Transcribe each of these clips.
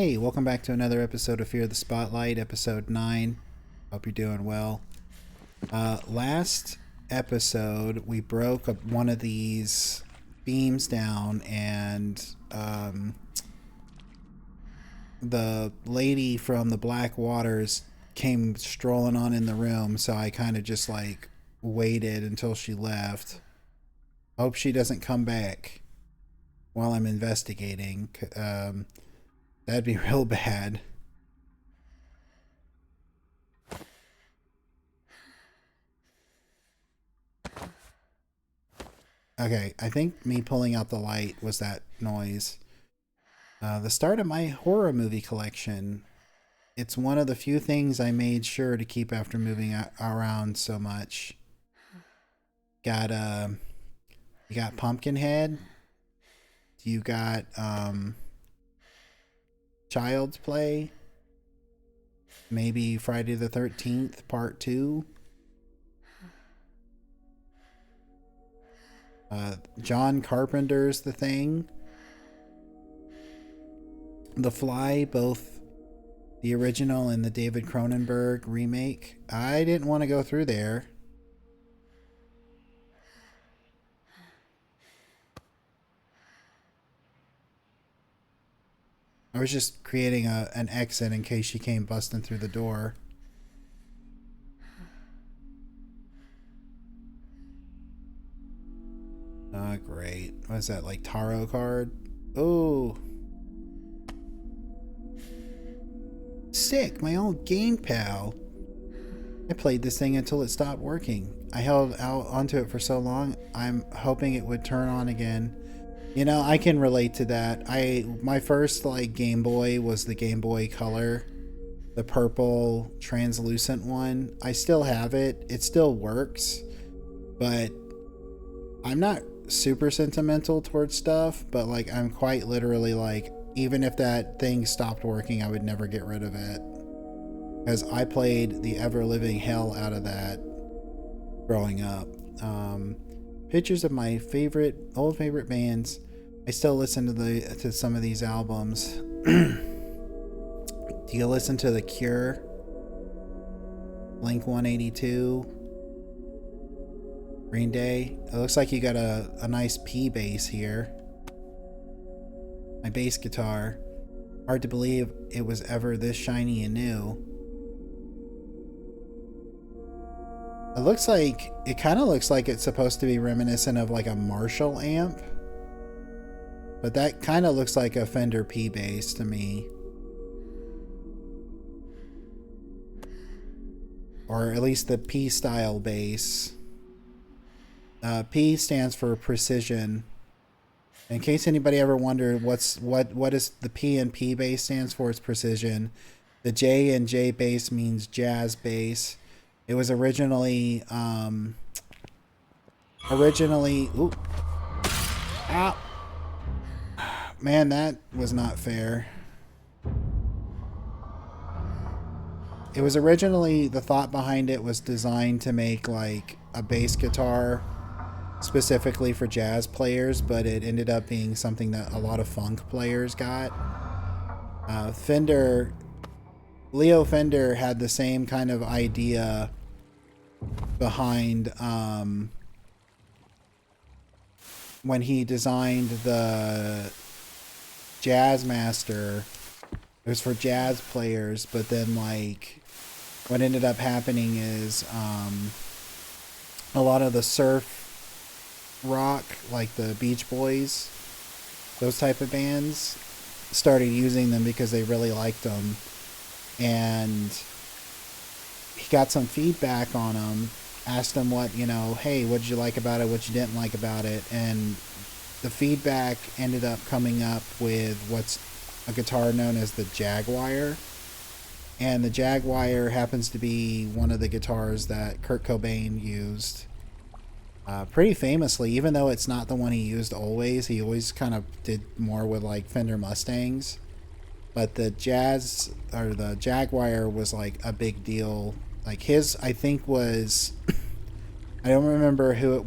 Hey, welcome back to another episode of Fear the Spotlight, episode 9. Hope you're doing well. Last episode, we broke one of these beams down, and the lady from the Black Waters came strolling on in the room, so I kind of just like waited until she left. Hope she doesn't come back while I'm investigating. That'd be real bad. Okay, I think me pulling out the light was that noise. The start of my horror movie collection. It's one of the few things I made sure to keep after moving around so much. Got you got Pumpkinhead. You got Child's Play. Maybe Friday the 13th Part 2. John Carpenter's The Thing. The Fly, both the original and the David Cronenberg remake. I didn't want to go through there. I was just creating an exit in case she came busting through the door. Oh, great. What is that, like tarot card? Oh. Sick, my old game pal. I played this thing until it stopped working. I held out onto it for so long, I'm hoping it would turn on again. You know, I can relate to that. My first like Game Boy was the Game Boy Color, the purple translucent one. I still have it. It still works, but I'm not super sentimental towards stuff, but like I'm quite literally like, even if that thing stopped working, I would never get rid of it, because I played the ever living hell out of that growing up. Pictures of my old favorite bands. I still listen to some of these albums. Do you listen to The Cure, Blink 182, Green Day? It looks like you got a nice P bass here. My bass guitar. Hard to believe it was ever this shiny and new. It kind of looks like it's supposed to be reminiscent of like a Marshall amp. But that kind of looks like a Fender P bass to me. Or at least the P style bass. P stands for precision. In case anybody ever wondered what is the P and P bass stands for, it's precision. The J and J bass means jazz bass. It was originally ooh. Ah. Man, that was not fair. It was originally, the thought behind it was designed to make like a bass guitar specifically for jazz players, but it ended up being something that a lot of funk players got. Leo Fender had the same kind of idea behind when he designed the Jazzmaster. It was for jazz players, but then like what ended up happening is a lot of the surf rock, like the Beach Boys, those type of bands, started using them because they really liked them, and he got some feedback on them, asked them what, hey, what did you like about it, what you didn't like about it, and the feedback ended up coming up with what's a guitar known as the Jaguar. And the Jaguar happens to be one of the guitars that Kurt Cobain used pretty famously, even though it's not the one he used always. He always kind of did more with like Fender Mustangs. But the Jaguar was like a big deal. Like his, I think was, I don't remember who it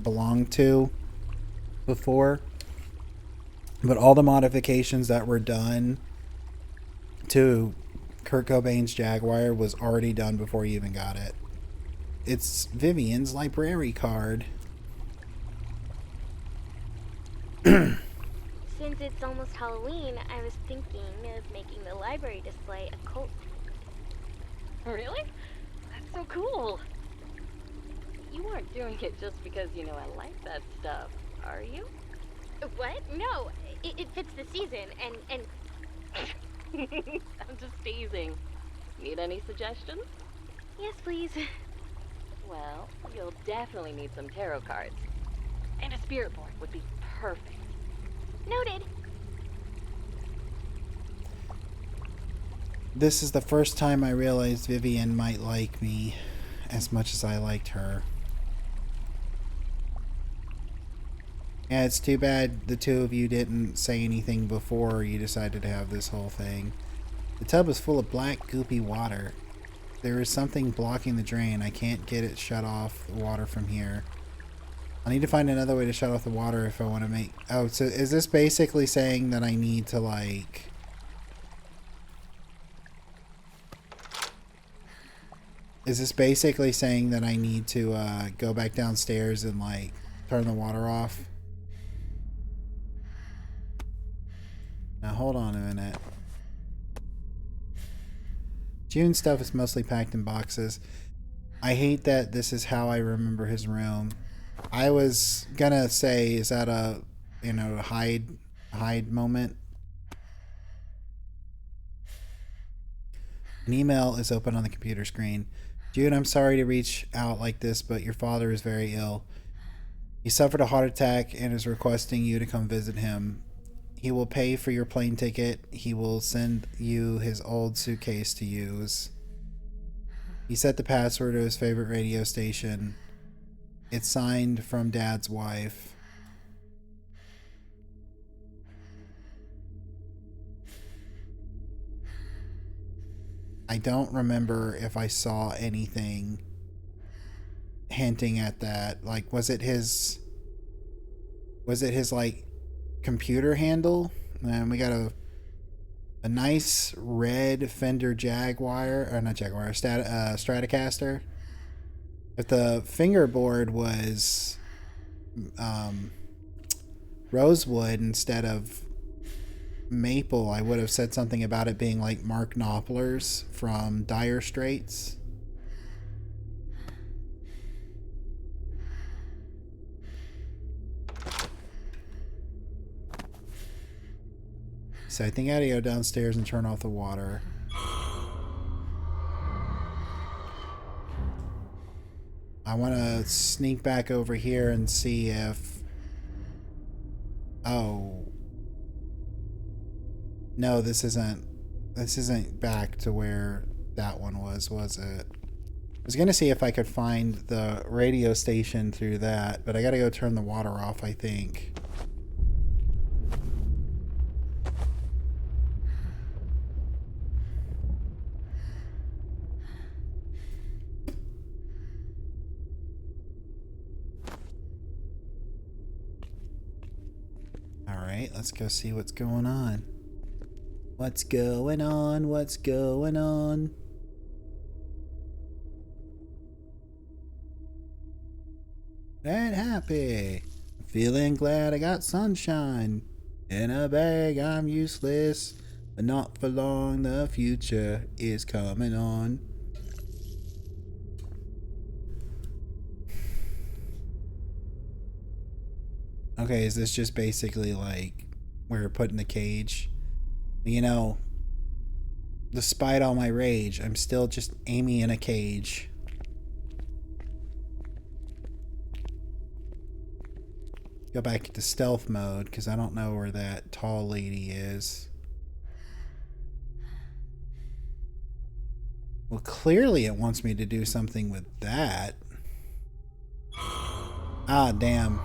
belonged to before. But all the modifications that were done to Kurt Cobain's Jaguar was already done before you even got it. It's Vivian's library card. Since it's almost Halloween, I was thinking of making the library display a cult. Really? That's so cool. You aren't doing it just because you know I like that stuff, are you? What? No, it fits the season, and I'm just teasing. Need any suggestions? yes, please. Well, you'll definitely need some tarot cards. And a spirit board would be perfect. Noted. This is the first time I realized Vivian might like me as much as I liked her. Yeah, it's too bad the two of you didn't say anything before you decided to have this whole thing. The tub is full of black, goopy water. There is something blocking the drain. I can't get it shut off the water from here. I need to find another way to shut off the water if I want to make... Oh, so is this basically saying that I need to, like... Is this basically saying that I need to go back downstairs and, like, turn the water off? Now, hold on a minute. June's stuff is mostly packed in boxes. I hate that this is how I remember his room. I was gonna say, is that a, you know, hide moment? An email is open on the computer screen. June, I'm sorry to reach out like this, but your father is very ill. He suffered a heart attack and is requesting you to come visit him. He will pay for your plane ticket. He will send you his old suitcase to use. He set the password to his favorite radio station. It's signed from Dad's wife. I don't remember if I saw anything hinting at that. Like, was it his like computer handle? And we got a nice red Fender Jaguar, or not Jaguar, Stratocaster. If the fingerboard was rosewood instead of maple, I would have said something about it being like Mark Knopfler's from Dire Straits. So I think I gotta go downstairs and turn off the water. I want to sneak back over here and see if... Oh. No, this isn't back to where that one was it? I was gonna see if I could find the radio station through that, but I gotta go turn the water off, I think. Alright, let's go see what's going on. What's going on? What's going on? And happy. Feeling glad I got sunshine. In a bag, I'm useless. But not for long, the future is coming on. Okay, is this just basically like where we're put in the cage? You know, despite all my rage, I'm still just Amy in a cage. Go back into stealth mode because I don't know where that tall lady is. Well, clearly it wants me to do something with that. Ah, damn.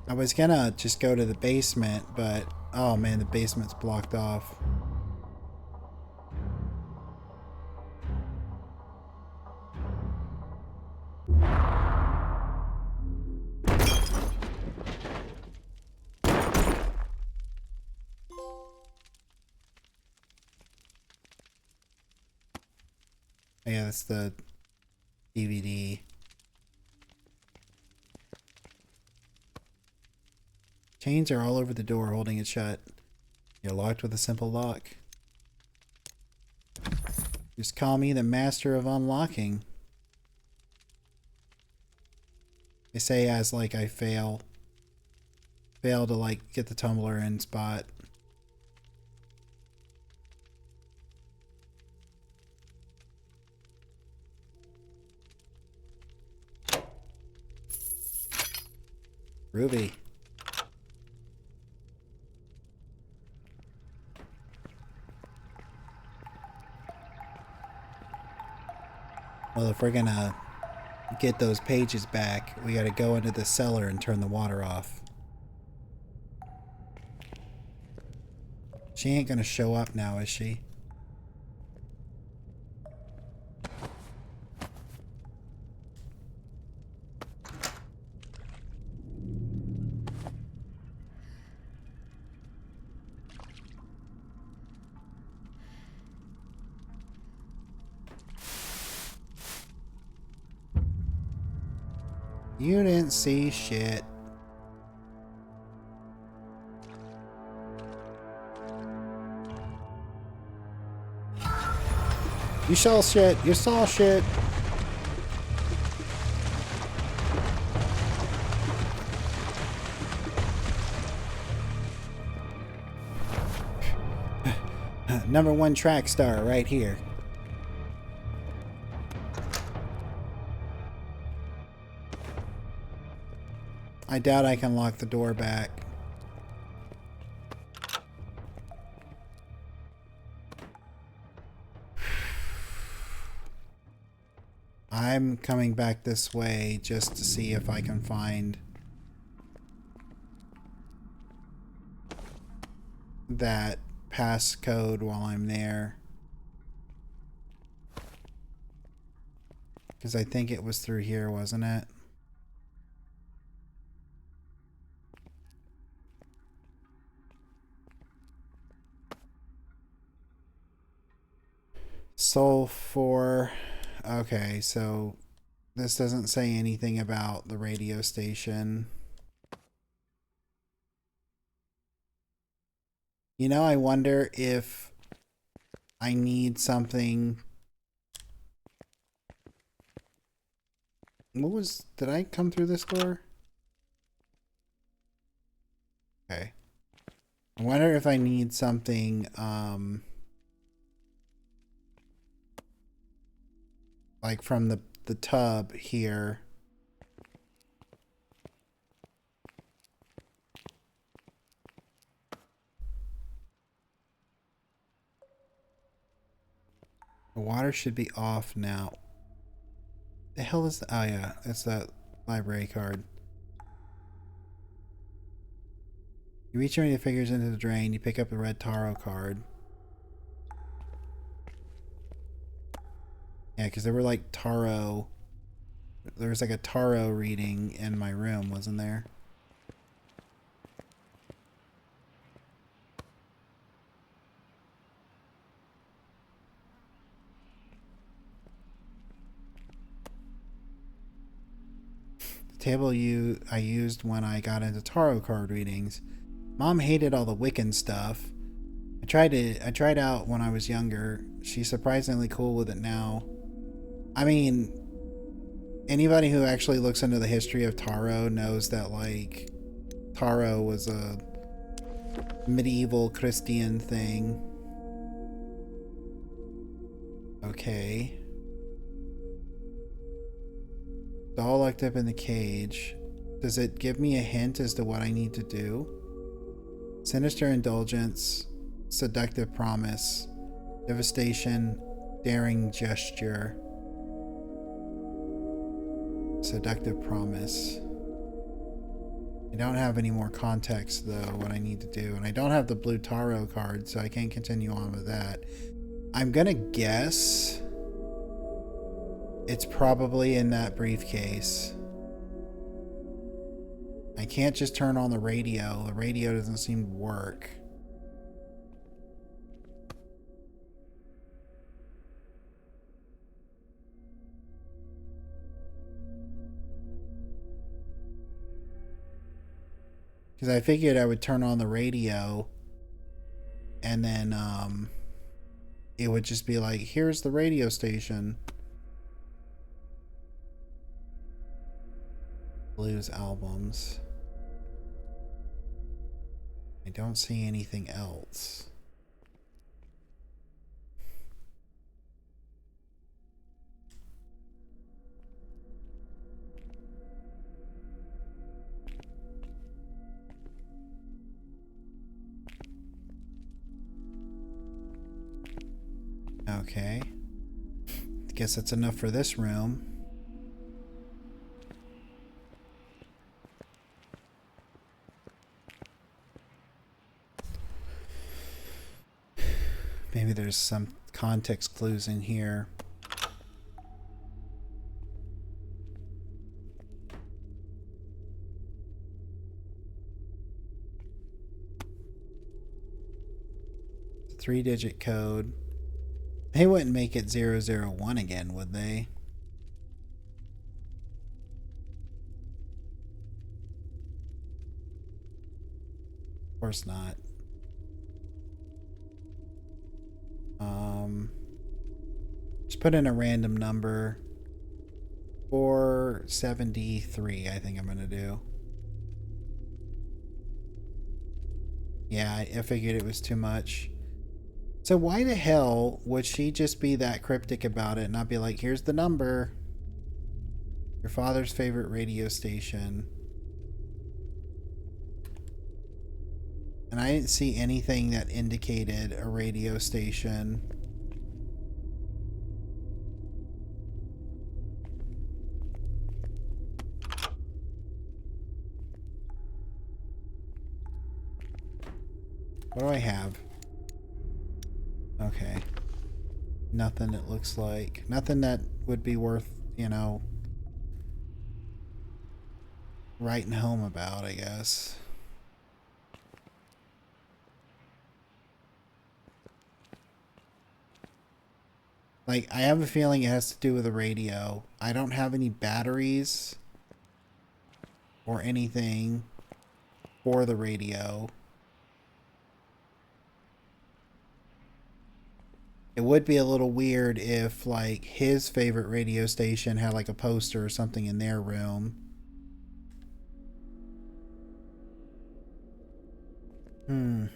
I was gonna just go to the basement, but oh man, the basement's blocked off. Yeah, that's the DVD. Chains are all over the door holding it shut. You're locked with a simple lock. Just call me the master of unlocking. They say as like I fail to like get the tumbler in spot. Ruby. Well, if we're gonna get those pages back, we gotta go into the cellar and turn the water off. She ain't gonna show up now, is she? You didn't see shit. You saw shit. You saw shit. #1 track star right here. I doubt I can lock the door back. I'm coming back this way just to see if I can find that passcode while I'm there. Because I think it was through here, wasn't it? Soul 4. Okay, so this doesn't say anything about the radio station. You know, I wonder if I need something. What was... Did I come through this door? Okay. I wonder if I need something, like from the tub here. The water should be off now. The hell is the... Oh yeah, that's that library card. You reach your fingers into the drain, you pick up the red tarot card. Yeah, because there were like tarot... There was like a tarot reading in my room, wasn't there? The table I used when I got into tarot card readings. Mom hated all the Wiccan stuff. I tried out when I was younger. She's surprisingly cool with it now. I mean, anybody who actually looks into the history of tarot knows that, like, tarot was a medieval Christian thing. Okay. Doll locked up in the cage. Does it give me a hint as to what I need to do? Sinister indulgence, seductive promise, devastation, daring gesture. Seductive promise. I don't have any more context though, what I need to do. And I don't have the blue tarot card, so I can't continue on with that. I'm gonna guess it's probably in that briefcase. I can't just turn on the radio. The radio doesn't seem to work. Because I figured I would turn on the radio and then it would just be like, here's the radio station. Blues albums. I don't see anything else. Okay. Guess that's enough for this room. Maybe there's some context clues in here. It's a 3-digit code. They wouldn't make it 001 again, would they? Of course not. Just put in a random number. 473, I think I'm gonna do. Yeah, I figured it was too much. So why the hell would she just be that cryptic about it and not be like, here's the number. Your father's favorite radio station. And I didn't see anything that indicated a radio station. What do I have? Okay. Nothing it looks like. Nothing that would be worth, you know, writing home about, I guess. Like, I have a feeling it has to do with the radio. I don't have any batteries or anything for the radio. It would be a little weird if, like, his favorite radio station had, like, a poster or something in their room. Let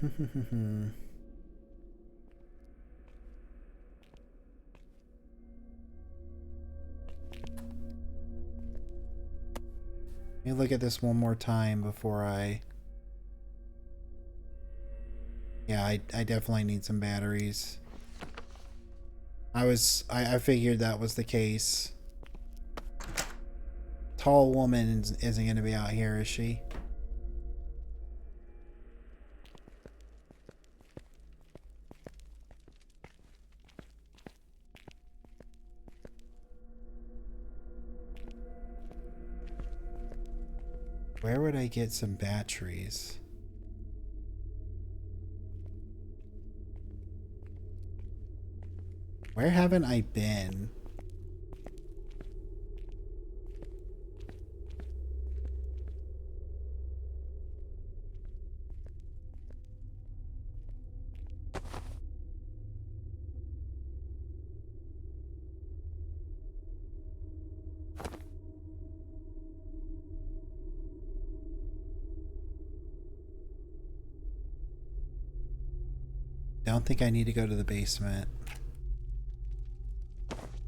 me look at this one more time before I... Yeah, I definitely need some batteries. I figured that was the case. Tall woman isn't going to be out here, is she? Where would I get some batteries? Where haven't I been? Don't think I need to go to the basement.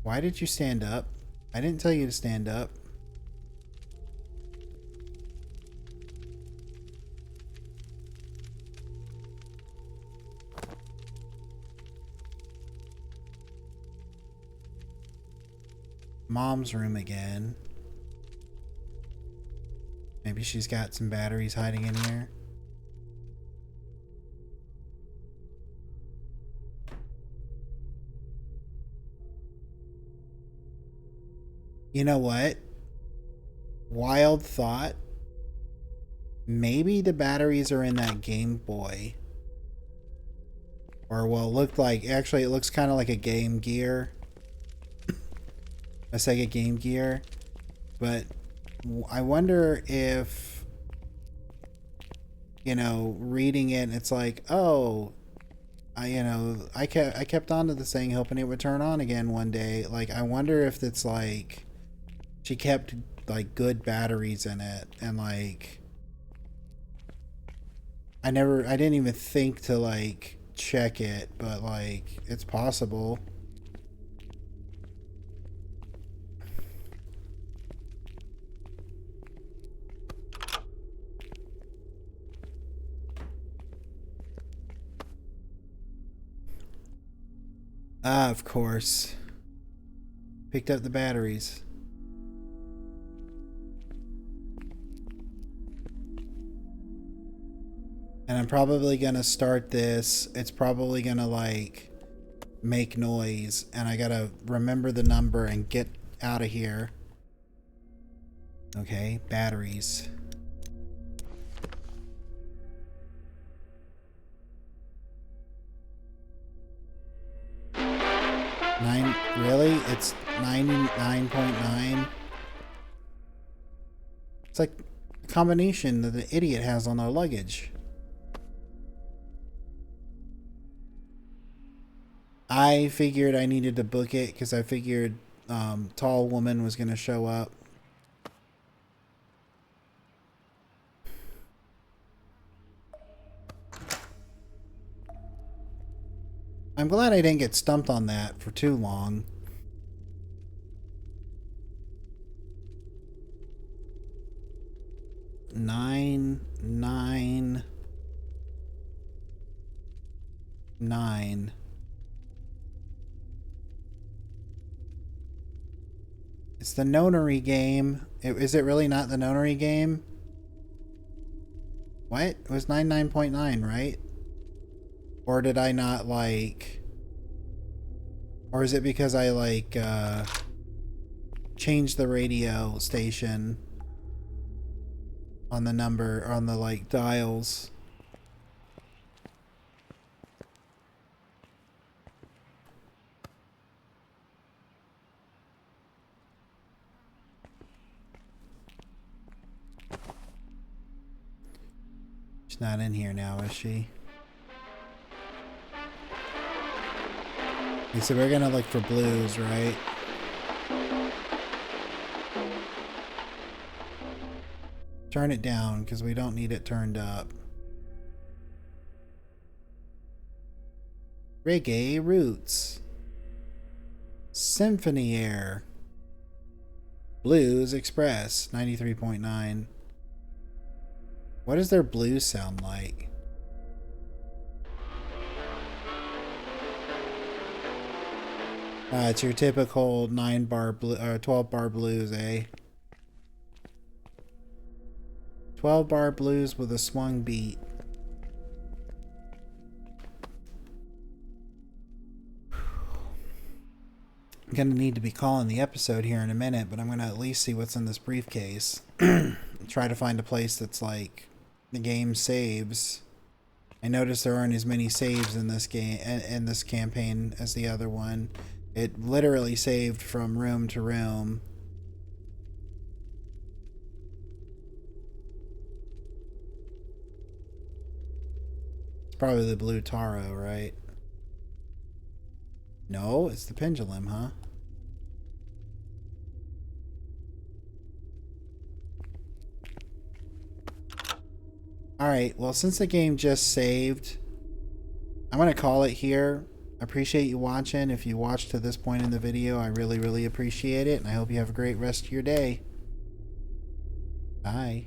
Why did you stand up? I didn't tell you to stand up. Mom's room again. Maybe she's got some batteries hiding in here. You know what? Wild thought. Maybe the batteries are in that Game Boy. Or, well, it looked like... Actually, it looks kind of like a Game Gear. A Sega Game Gear. But I wonder if... You know, reading it, it's like, oh... I kept on to this thing hoping it would turn on again one day. Like, I wonder if it's like... She kept, like, good batteries in it. And, like... I didn't even think to, like... check it, but like it's possible. Ah, of course. Picked up the batteries. And I'm probably gonna start this. It's probably gonna like make noise, and I gotta remember the number and get out of here. Okay, batteries. Really? It's 99.9? It's like a combination that the idiot has on their luggage. I figured I needed to book it because I figured Tall Woman was going to show up. I'm glad I didn't get stumped on that for too long. Nine. It's the nonary game. Is it really not the nonary game? What? It was 99.9, right? Or did I not like... Or is it because I like changed the radio station on the number, on the like dials? She's not in here now, is she? Okay, so we're gonna look for blues, right? Turn it down, because we don't need it turned up. Reggae Roots. Symphony Air. Blues Express, 93.9. What does their blues sound like? It's your typical 9-bar blue, 12-bar blues, eh? 12-bar blues with a swung beat. I'm gonna need to be calling the episode here in a minute, but I'm gonna at least see what's in this briefcase. Try to find a place that's like the game saves. I noticed there aren't as many saves in this game, in this campaign, as the other one. It literally saved from room to room. It's probably the blue taro, right? No, it's the pendulum, huh? Alright, well, since the game just saved, I'm going to call it here. I appreciate you watching. If you watched to this point in the video, I really, really appreciate it. And I hope you have a great rest of your day. Bye.